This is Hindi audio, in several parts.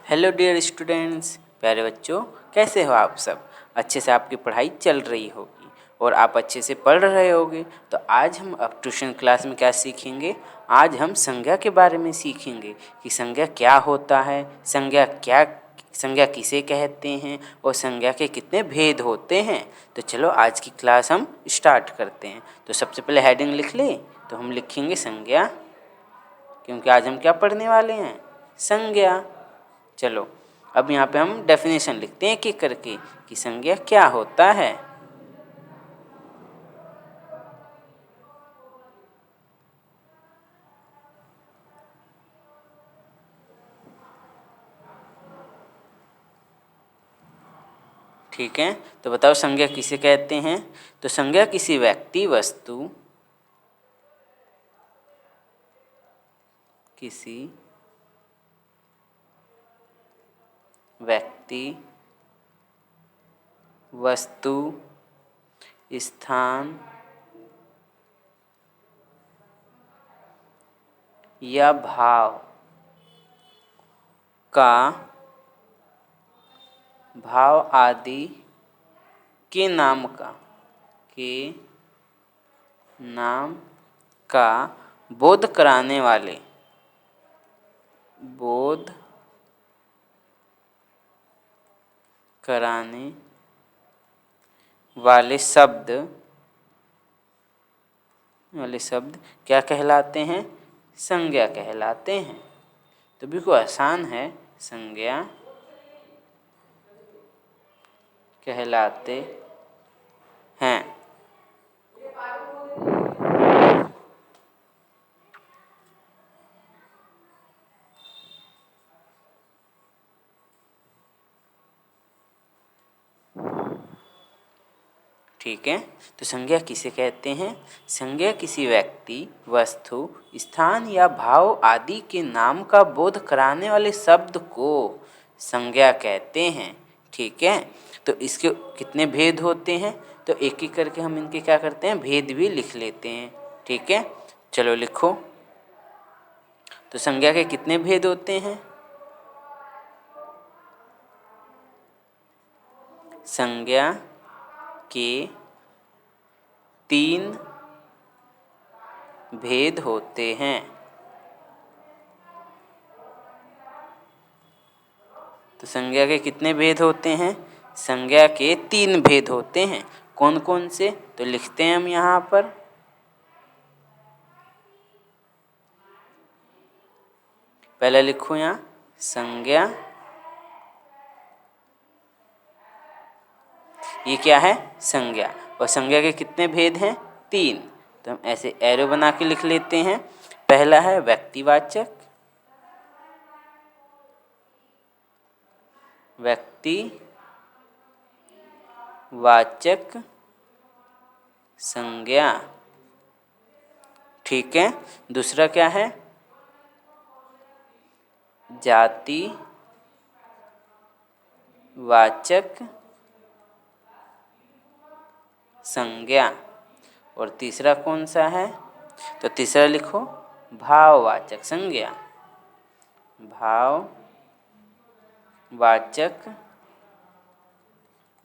हेलो डियर स्टूडेंट्स, प्यारे बच्चों, कैसे हो आप सब। अच्छे से आपकी पढ़ाई चल रही होगी और आप अच्छे से पढ़ रहे होगे। तो आज हम अब ट्यूशन क्लास में क्या सीखेंगे। आज हम संज्ञा के बारे में सीखेंगे कि संज्ञा क्या होता है, संज्ञा किसे कहते हैं और संज्ञा के कितने भेद होते हैं। तो चलो आज की क्लास हम स्टार्ट करते हैं। तो सबसे पहले हेडिंग लिख लें। तो हम लिखेंगे संज्ञा, क्योंकि आज हम क्या पढ़ने वाले हैं, संज्ञा। चलो अब यहाँ पे हम डेफिनेशन लिखते हैं एक एक करके कि संज्ञा क्या होता है। ठीक है, तो बताओ संज्ञा किसे कहते हैं। तो संज्ञा किसी व्यक्ति, वस्तु, किसी व्यक्ति, वस्तु, स्थान या भाव आदि के नाम का बोध कराने वाले शब्द क्या कहलाते हैं, संज्ञा कहलाते हैं। तो बिल्कुल आसान है, संज्ञा कहलाते हैं। ठीक है, तो संज्ञा किसे कहते हैं। संज्ञा किसी व्यक्ति, वस्तु, स्थान या भाव आदि के नाम का बोध कराने वाले शब्द को संज्ञा कहते हैं। ठीक है, तो इसके कितने भेद होते हैं, तो एक एक करके हम इनके क्या करते हैं, भेद भी लिख लेते हैं। ठीक है, चलो लिखो। तो संज्ञा के कितने भेद होते हैं। संज्ञा के 3 भेद होते हैं। तो संज्ञा के कितने भेद होते हैं, संज्ञा के 3 भेद होते हैं। कौन कौन से, तो लिखते हैं हम यहाँ पर। पहले लिखो यहाँ संज्ञा, ये क्या है, संज्ञा। और संज्ञा के कितने भेद हैं, 3। तो हम ऐसे एरो बना के लिख लेते हैं। पहला है व्यक्तिवाचक संज्ञा। ठीक है, दूसरा क्या है, जातिवाचक संज्ञा। और तीसरा कौन सा है, तो तीसरा लिखो भाववाचक संज्ञा। भाववाचक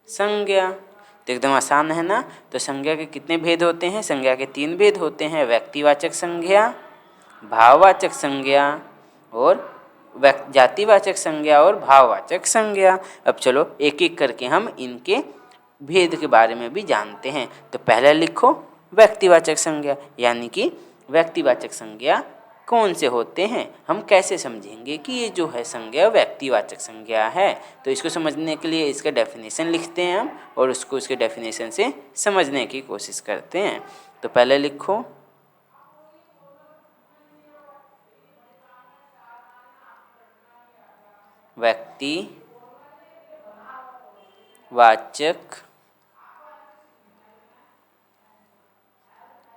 संज्ञा। तो एकदम आसान है ना। तो संज्ञा के कितने भेद होते हैं, संज्ञा के 3 भेद होते हैं, व्यक्तिवाचक संज्ञा, भाववाचक संज्ञा और जातिवाचक संज्ञा और भाववाचक संज्ञा। अब चलो एक एक करके हम इनके भेद के बारे में भी जानते हैं। तो पहले लिखो व्यक्तिवाचक संज्ञा, यानी कि व्यक्तिवाचक संज्ञा कौन से होते हैं, हम कैसे समझेंगे कि ये जो है संज्ञा व्यक्तिवाचक संज्ञा है। तो इसको समझने के लिए इसका डेफिनेशन लिखते हैं हम और उसको इसके डेफिनेशन से समझने की कोशिश करते हैं। तो पहले लिखो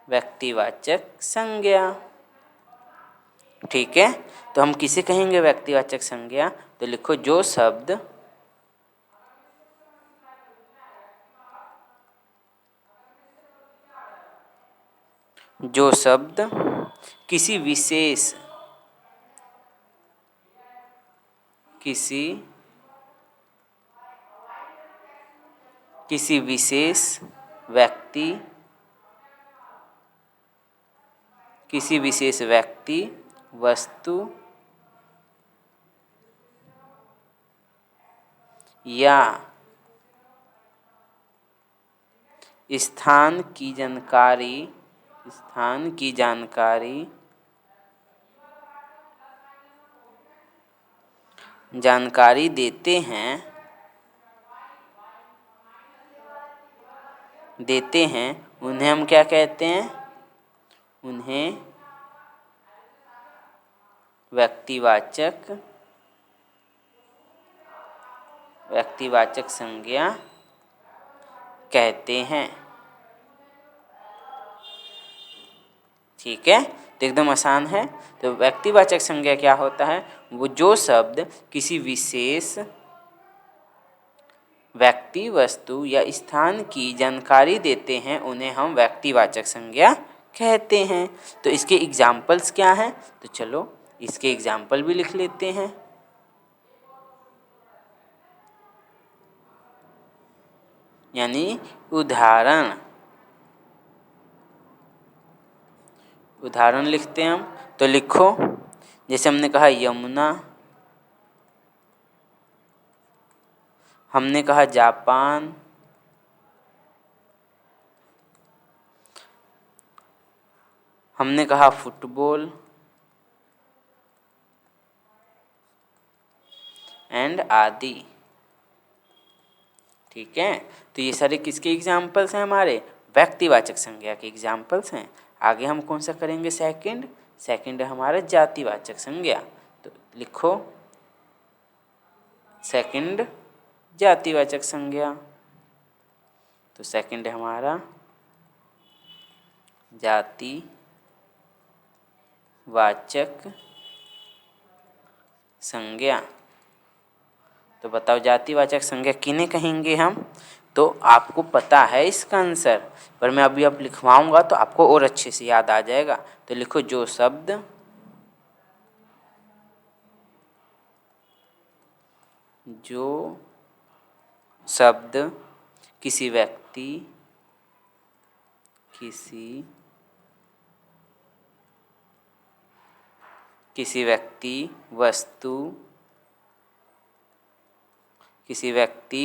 व्यक्तिवाचक संज्ञा। ठीक है, तो हम किसे कहेंगे व्यक्तिवाचक संज्ञा, तो लिखो जो शब्द किसी विशेष व्यक्ति, वस्तु या स्थान की जानकारी देते हैं, उन्हें हम क्या कहते हैं? उन्हें व्यक्तिवाचक संज्ञा कहते हैं। ठीक है, तो एकदम आसान है। तो व्यक्तिवाचक संज्ञा क्या होता है? वो जो शब्द किसी विशेष व्यक्ति, वस्तु या स्थान की जानकारी देते हैं उन्हें हम व्यक्तिवाचक संज्ञा कहते हैं। तो इसके एग्जाम्पल्स क्या हैं? तो चलो इसके एग्जाम्पल भी लिख लेते हैं। यानी उदाहरण लिखते हैं हम। तो लिखो, जैसे हमने कहा यमुना, हमने कहा जापान, हमने कहा फुटबॉल एंड आदि। ठीक है, तो ये सारे किसके एग्जाम्पल्स हैं? हमारे व्यक्तिवाचक संज्ञा के एग्जाम्पल्स हैं। आगे हम कौन सा करेंगे? सेकंड है हमारा जातिवाचक संज्ञा। तो लिखो सेकंड जातिवाचक संज्ञा। तो सेकंड है हमारा जातिवाचक संज्ञा। तो बताओ जातिवाचक संज्ञा किन्हें कहेंगे हम? तो आपको पता है इसका आंसर, पर मैं अभी अब लिखवाऊंगा तो आपको और अच्छे से याद आ जाएगा। तो लिखो, जो शब्द किसी व्यक्ति,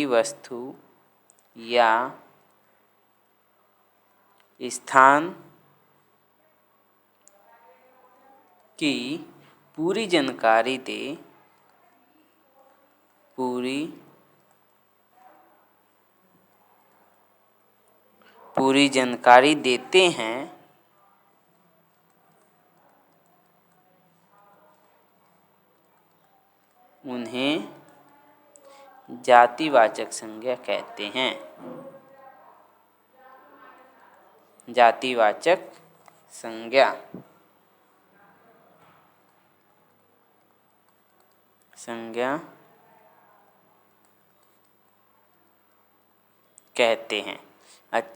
वस्तु या स्थान की पूरी जानकारी देते हैं उन्हें जातिवाचक संज्ञा कहते हैं। जातिवाचक संज्ञा कहते हैं।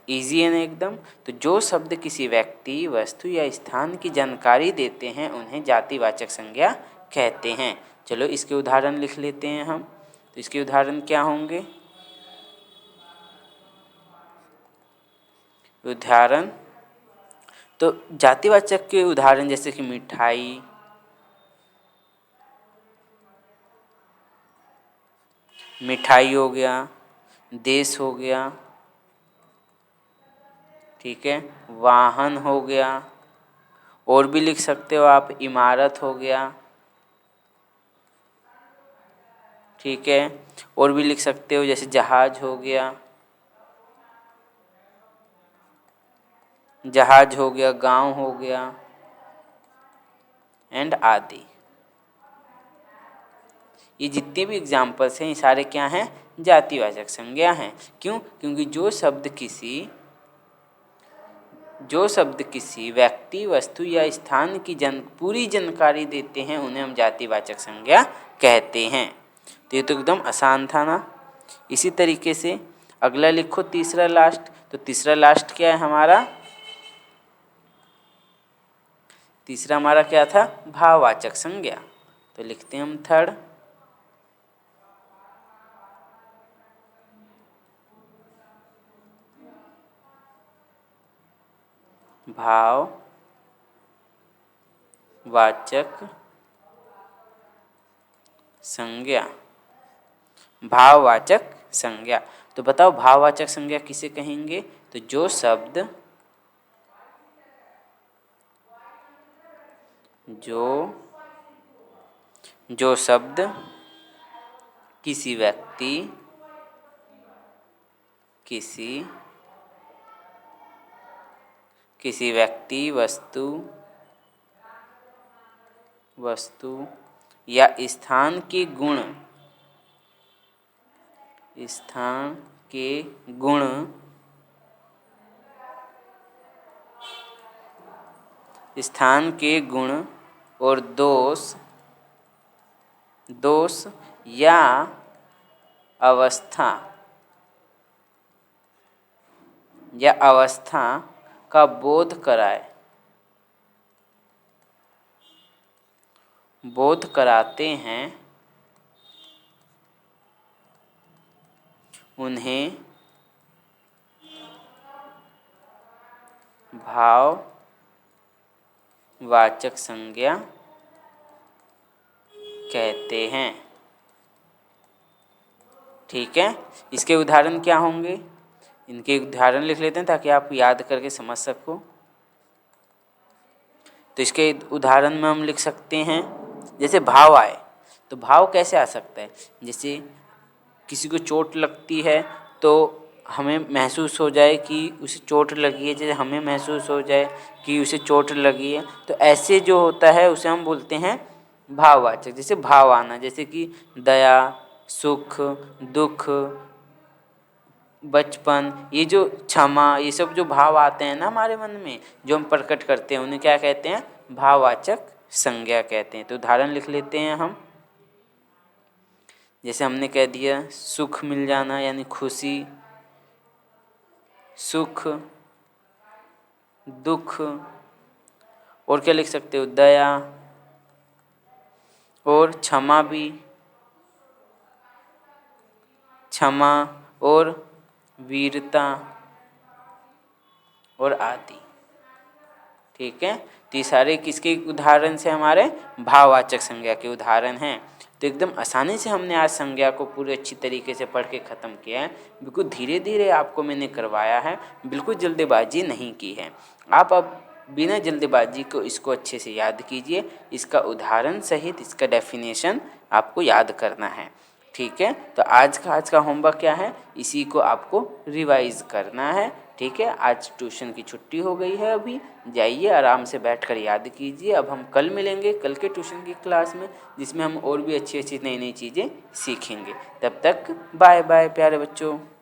इजी है ना एकदम। तो जो शब्द किसी व्यक्ति, वस्तु या स्थान की जानकारी देते हैं उन्हें जातिवाचक संज्ञा कहते हैं। चलो इसके उदाहरण लिख लेते हैं हम। तो इसके उदाहरण क्या होंगे? तो जातिवाचक के उदाहरण जैसे कि मिठाई हो गया, देश हो गया, ठीक है, वाहन हो गया, और भी लिख सकते हो आप, इमारत हो गया, ठीक है, और भी लिख सकते हो जैसे जहाज हो गया, गांव हो गया एंड आदि। ये जितने भी एग्जाम्पल्स हैं ये सारे क्या हैं? जातिवाचक संज्ञा हैं। क्यों? क्योंकि जो शब्द किसी व्यक्ति, वस्तु या स्थान की पूरी जानकारी देते हैं उन्हें हम जातिवाचक संज्ञा कहते हैं। तो ये तो एकदम आसान था ना। इसी तरीके से अगला लिखो, तीसरा लास्ट। तो तीसरा लास्ट क्या है हमारा? तीसरा हमारा क्या था? भाववाचक संज्ञा। तो लिखते हैं हम थर्ड भाववाचक संज्ञा। भाववाचक संज्ञा, तो बताओ भाववाचक संज्ञा किसे कहेंगे? तो जो शब्द किसी व्यक्ति वस्तु या स्थान के गुण और दोष या अवस्था का बोध कराते हैं, उन्हें भाववाचक संज्ञा कहते हैं। ठीक है, इसके उदाहरण क्या होंगे? इनके उदाहरण लिख लेते हैं ताकि आप याद करके समझ सको। तो इसके उदाहरण में हम लिख सकते हैं, जैसे भाव आए तो भाव कैसे आ सकता है? जैसे किसी को चोट लगती है तो हमें महसूस हो जाए कि उसे चोट लगी है, जैसे हमें महसूस हो जाए कि उसे चोट लगी है, तो ऐसे जो होता है उसे हम बोलते हैं भाववाचक। जैसे भाव आना, जैसे कि दया, सुख, दुख, बचपन, ये जो क्षमा, ये सब जो भाव आते हैं ना हमारे मन में, जो हम प्रकट करते हैं, उन्हें क्या कहते हैं? भाववाचक संज्ञा कहते हैं। तो उदाहरण लिख लेते हैं हम। जैसे हमने कह दिया सुख मिल जाना यानी खुशी, सुख, दुख, और क्या लिख सकते हो? दया, और क्षमा भी, क्षमा और वीरता और आदि। ठीक है, तो ये सारे किसके उदाहरण से? हमारे भाववाचक संज्ञा के उदाहरण हैं। तो एकदम आसानी से हमने आज संज्ञा को पूरे अच्छी तरीके से पढ़ के ख़त्म किया है। बिल्कुल धीरे धीरे आपको मैंने करवाया है, बिल्कुल जल्दबाजी नहीं की है। आप अब बिना जल्दबाजी को इसको अच्छे से याद कीजिए, इसका उदाहरण सहित इसका डेफिनेशन आपको याद करना है। ठीक है, तो आज का होमवर्क क्या है? इसी को आपको रिवाइज करना है। ठीक है, आज ट्यूशन की छुट्टी हो गई है, अभी जाइए आराम से बैठकर याद कीजिए। अब हम कल मिलेंगे कल के ट्यूशन की क्लास में, जिसमें हम और भी अच्छी अच्छी नई नई चीज़ें सीखेंगे। तब तक बाय बाय प्यारे बच्चों।